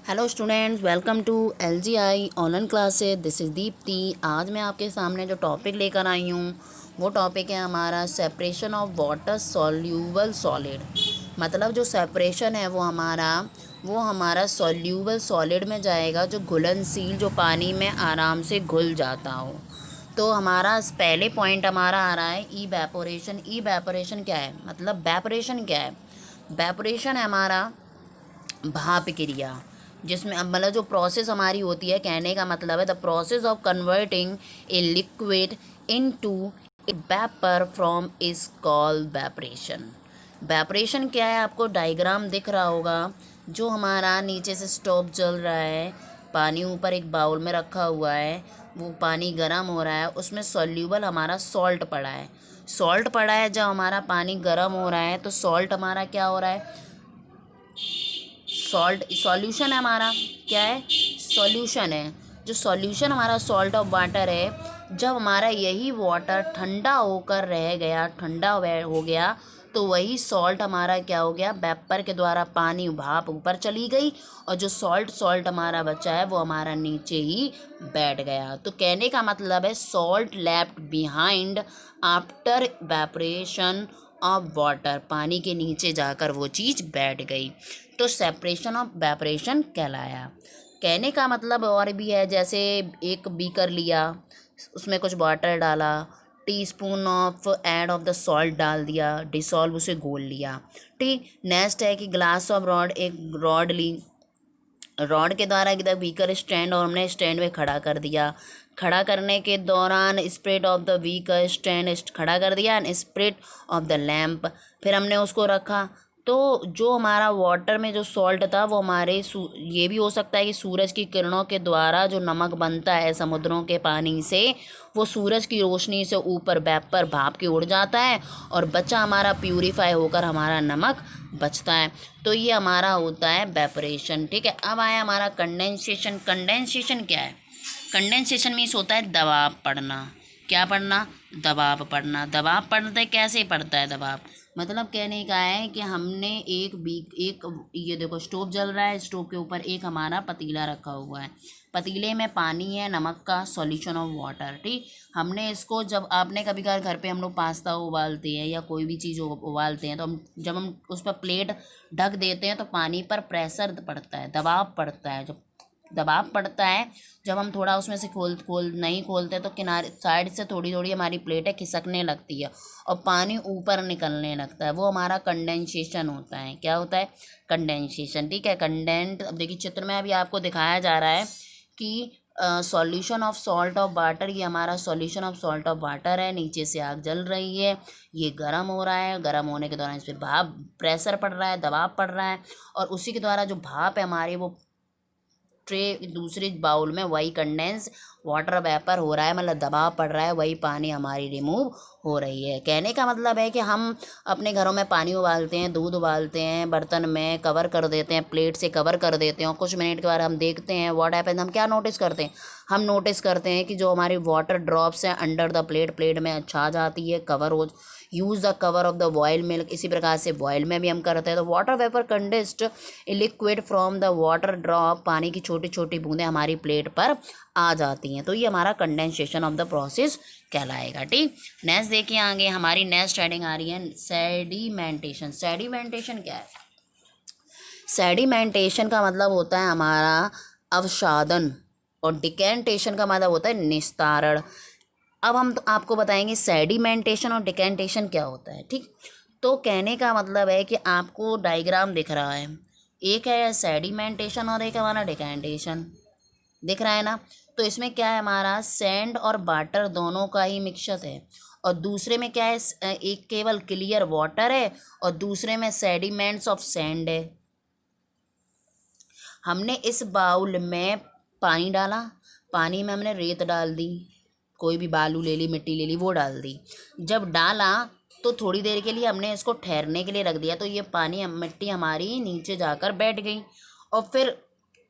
Hello students, welcome to LGI online classes. This is Deepti. आज मैं आपके सामने जो टॉपिक लेकर आई हूँ वो टॉपिक है हमारा separation of water soluble solid. मतलब जो सेपरेशन है वो हमारा सॉल्यूबल सॉलिड में जाएगा, जो घुलनशील, जो पानी में आराम से घुल जाता हो। तो हमारा पहले पॉइंट हमारा आ रहा है इवेपोरेशन। इवेपोरेशन क्या है, मतलब वेपोरेशन क्या है? वेपोरेशन है हमारा भाप क्रिया, जिसमें अब मतलब जो प्रोसेस हमारी होती है, कहने का मतलब है the process of converting a liquid into A vapour from is called वेपरेशन। वेपरेशन क्या है, आपको डायग्राम दिख रहा होगा। जो हमारा नीचे से स्टोव जल रहा है, पानी ऊपर एक बाउल में रखा हुआ है, वो पानी गर्म हो रहा है, उसमें सॉल्यूबल हमारा सॉल्ट पड़ा है। सॉल्ट पड़ा है, जब हमारा पानी गर्म हो रहा है तो सॉल्ट हमारा क्या हो रहा है, सॉल्ट सॉल्यूशन है हमारा। क्या है? सॉल्यूशन है। जो सॉल्यूशन हमारा सॉल्ट ऑफ वाटर है, जब हमारा यही वाटर ठंडा होकर रह गया, ठंडा हो गया, तो वही सॉल्ट हमारा क्या हो गया, वेपर के द्वारा पानी भाप ऊपर चली गई, और जो सॉल्ट हमारा बचा है वो हमारा नीचे ही बैठ गया। तो कहने का मतलब है salt left behind after वेपरेशन of water, पानी के नीचे जाकर वो चीज़ बैठ गई, तो सेपरेशन ऑफ वेपरेशन कहलाया। कहने का मतलब और भी है, जैसे एक बीकर लिया, उसमें कुछ वाटर डाला, teaspoon of add of the salt डाल दिया, डिसॉल्व उसे घोल लिया। ठीक। नेक्स्ट है कि ग्लास ऑफ रॉड, एक रॉड ली, रॉड के द्वारा इधर बीकर स्टैंड, और हमने स्टैंड में खड़ा कर दिया। खड़ा करने के दौरान spread of the beaker stand खड़ा कर दिया, and spread of the lamp, फिर हमने उसको रखा। तो जो हमारा वाटर में जो सॉल्ट था वो हमारे ये भी हो सकता है कि सूरज की किरणों के द्वारा जो नमक बनता है समुद्रों के पानी से, वो सूरज की रोशनी से ऊपर वेपर भाप के उड़ जाता है, और बचा हमारा प्यूरीफाई होकर हमारा नमक बचता है। तो ये हमारा होता है वेपरेशन। ठीक है। अब आया हमारा कंडेंसेशन। कंडेंसेशन क्या है? कंडेंसेशन मीन्स होता है दबाव पड़ना। क्या पढ़ना? दबाव पढ़ना। दबाव पढ़ते कैसे पड़ता है दबाव? मतलब कहने का है कि हमने एक ये देखो, स्टोव जल रहा है, स्टोव के ऊपर एक हमारा पतीला रखा हुआ है, पतीले में पानी है, नमक का सॉल्यूशन ऑफ वाटर। ठीक। हमने इसको, जब आपने कभी कभार घर पे हम लोग पास्ता उबालते हैं या कोई भी चीज़ उबालते हैं, तो जब हम उस पर प्लेट ढक देते हैं तो पानी पर प्रेशर पड़ता है, दबाव पड़ता है। जब दबाव पड़ता है, जब हम थोड़ा उसमें से खोल खोल नहीं खोलते तो किनारे साइड से थोड़ी थोड़ी हमारी प्लेटें खिसकने लगती है और पानी ऊपर निकलने लगता है, वो हमारा कंडेंसेशन होता है। क्या होता है? कंडेंसेशन। ठीक है। कंडेंट, अब देखिए चित्र में अभी आपको दिखाया जा रहा है कि solution of salt of water, ये हमारा solution of salt of water है, नीचे से आग जल रही है, ये गर्म हो रहा है, गर्म होने के दौरान इस पर भाप, प्रेशर पड़ रहा है, दबाव पड़ रहा है, और उसी के द्वारा जो भाप है हमारी, वो ट्रे दूसरे बाउल में, वही कंडेंस वाटर वेपर हो रहा है, मतलब दबाव पड़ रहा है, वही पानी हमारी रिमूव हो रही है। कहने का मतलब है कि हम अपने घरों में पानी उबालते हैं, दूध उबालते हैं, बर्तन में कवर कर देते हैं, प्लेट से कवर कर देते हैं, और कुछ मिनट के बाद हम देखते हैं व्हाट हैपेंस, हम क्या नोटिस करते हैं? हम नोटिस करते हैं कि जो हमारी वाटर ड्रॉप्स हैं अंडर द प्लेट में छा जाती है, कवर हो, use the cover of the boil milk. इसी प्रकार से बॉयल में भी हम करते हैं। तो water vapour condensed liquid from the water drop, पानी की छोटी छोटी बूंदें हमारी प्लेट पर आ जाती हैं, तो ये हमारा कंडेंसेशन ऑफ द प्रोसेस कहलाएगा। ठीक। नेक्स्ट देखिए आगे, हमारी नेक्स्ट हेडिंग आ रही है सेडिमेंटेशन। सेडिमेंटेशन क्या है? सेडिमेंटेशन का मतलब होता है हमारा अवसादन, और डिकेंटेशन का मतलब होता है निस्तारण। अब हम तो आपको बताएंगे सेडिमेंटेशन और डिकेंटेशन क्या होता है। ठीक। तो कहने का मतलब है कि आपको डायग्राम दिख रहा है, एक है सेडिमेंटेशन और एक है हमारा डिकेंटेशन, दिख रहा है ना? तो इसमें क्या है, हमारा सैंड और वाटर दोनों का ही मिक्सचर है, और दूसरे में क्या है, एक केवल क्लियर वाटर है और दूसरे में सेडिमेंट्स ऑफ सैंड है। हमने इस बाउल में पानी डाला, पानी में हमने रेत डाल दी, कोई भी बालू ले ली, मिट्टी ले ली, वो डाल दी। जब डाला तो थोड़ी देर के लिए हमने इसको ठहरने के लिए रख दिया, तो ये पानी मिट्टी हमारी नीचे जाकर बैठ गई, और फिर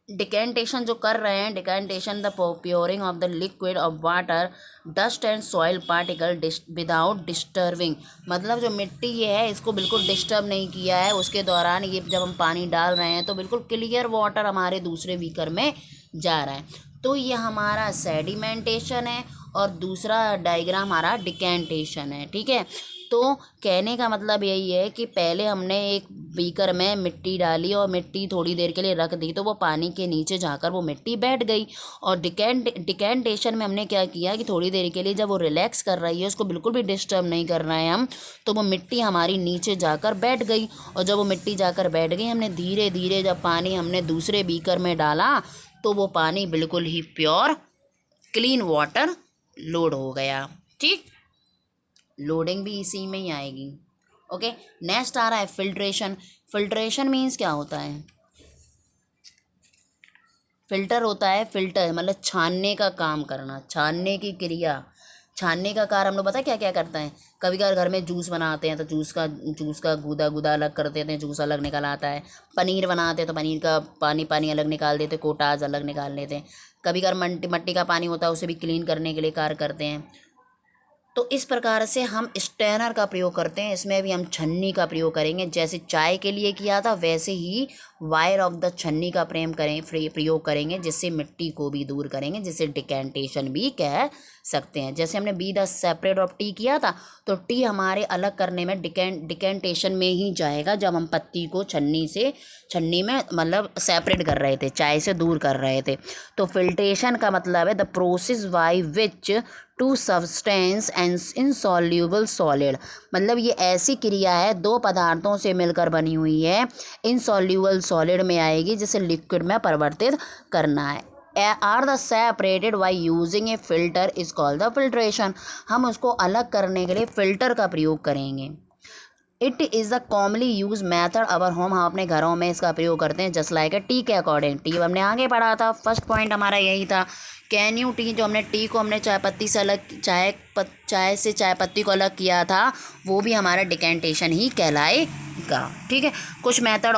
डिकेंटेशन जो कर रहे हैं, decantation the pouring of the liquid of water dust and soil particle without disturbing, मतलब जो मिट्टी ये है इसको बिल्कुल डिस्टर्ब नहीं किया है उसके दौरान। ये जब हम पानी डाल रहे हैं तो बिल्कुल क्लियर वाटर हमारे दूसरे बीकर में जा रहा है। तो ये हमारा सेडिमेंटेशन है और दूसरा डायग्राम हमारा डिकेंटेशन है। ठीक है, तो कहने का मतलब यही है कि पहले हमने एक बीकर में मिट्टी डाली और मिट्टी थोड़ी देर के लिए रख दी तो वो पानी के नीचे जाकर वो मिट्टी बैठ गई। और डिकेंटेशन में हमने क्या किया कि थोड़ी देर के लिए जब वो रिलैक्स कर रही है, उसको बिल्कुल भी डिस्टर्ब नहीं कर रहे हैं हम, तो वो मिट्टी हमारी नीचे जाकर बैठ गई। और जब वो मिट्टी जाकर बैठ गई, हमने धीरे धीरे जब पानी हमने दूसरे बीकर में डाला तो वो पानी बिल्कुल ही प्योर क्लीन वाटर लोड हो गया। ठीक, लोडिंग भी इसी में ही आएगी। ओके, नेक्स्ट आ रहा है फिल्ट्रेशन। फिल्ट्रेशन मीन्स क्या होता है? फिल्टर होता है, फिल्टर मतलब छानने का काम करना, छानने की क्रिया। छानने का कार्य हम लोग पता है क्या क्या करते हैं? कभी कभार घर में जूस बनाते हैं तो जूस का गूदा गूदा अलग कर देते हैं, जूस अलग निकल आता है। पनीर बनाते हैं तो पनीर का पानी पानी अलग निकाल देते हैं, कोटाज अलग निकाल लेते हैं। कभी कभार मट्टी का पानी होता है उसे भी क्लीन करने के लिए कार्य करते हैं। तो इस प्रकार से हम स्ट्रेनर का प्रयोग करते हैं, इसमें भी हम छन्नी का प्रयोग करेंगे। जैसे चाय के लिए किया था वैसे ही वायर ऑफ द छन्नी का प्रयोग करेंगे, जिससे मिट्टी को भी दूर करेंगे, जिसे डिकेंटेशन भी कह सकते हैं। जैसे हमने be the separate of T किया था तो टी हमारे अलग करने में डिकेंटेशन में ही जाएगा, जब हम पत्ती को छन्नी में मतलब सेपरेट कर रहे थे, चाय से दूर कर रहे थे। तो फिल्ट्रेशन का मतलब है the process by which two substance and insoluble solid, मतलब ये ऐसी क्रिया है दो पदार्थों से मिलकर बनी हुई है, इनसॉल्यूबल सॉलिड में आएगी, जिसे लिक्विड में परिवर्तित करना है। Are the separated by using a filter is called the filtration, हम उसको अलग करने के लिए फिल्टर का प्रयोग करेंगे। It is the commonly use method our home, हम अपने घरों में इसका प्रयोग करते हैं। जस्ट लाइक ए टी के अकॉर्डिंग, टी हमने आगे पढ़ा था, फर्स्ट पॉइंट हमारा यही था। कैन यू टी, जो हमने टी को हमने चाय पत्ती से अलग चाय से चाय पत्ती को अलग किया था, वो भी हमारा डिकेंटेशन ही कहलाएगा। ठीक है, कुछ मैथड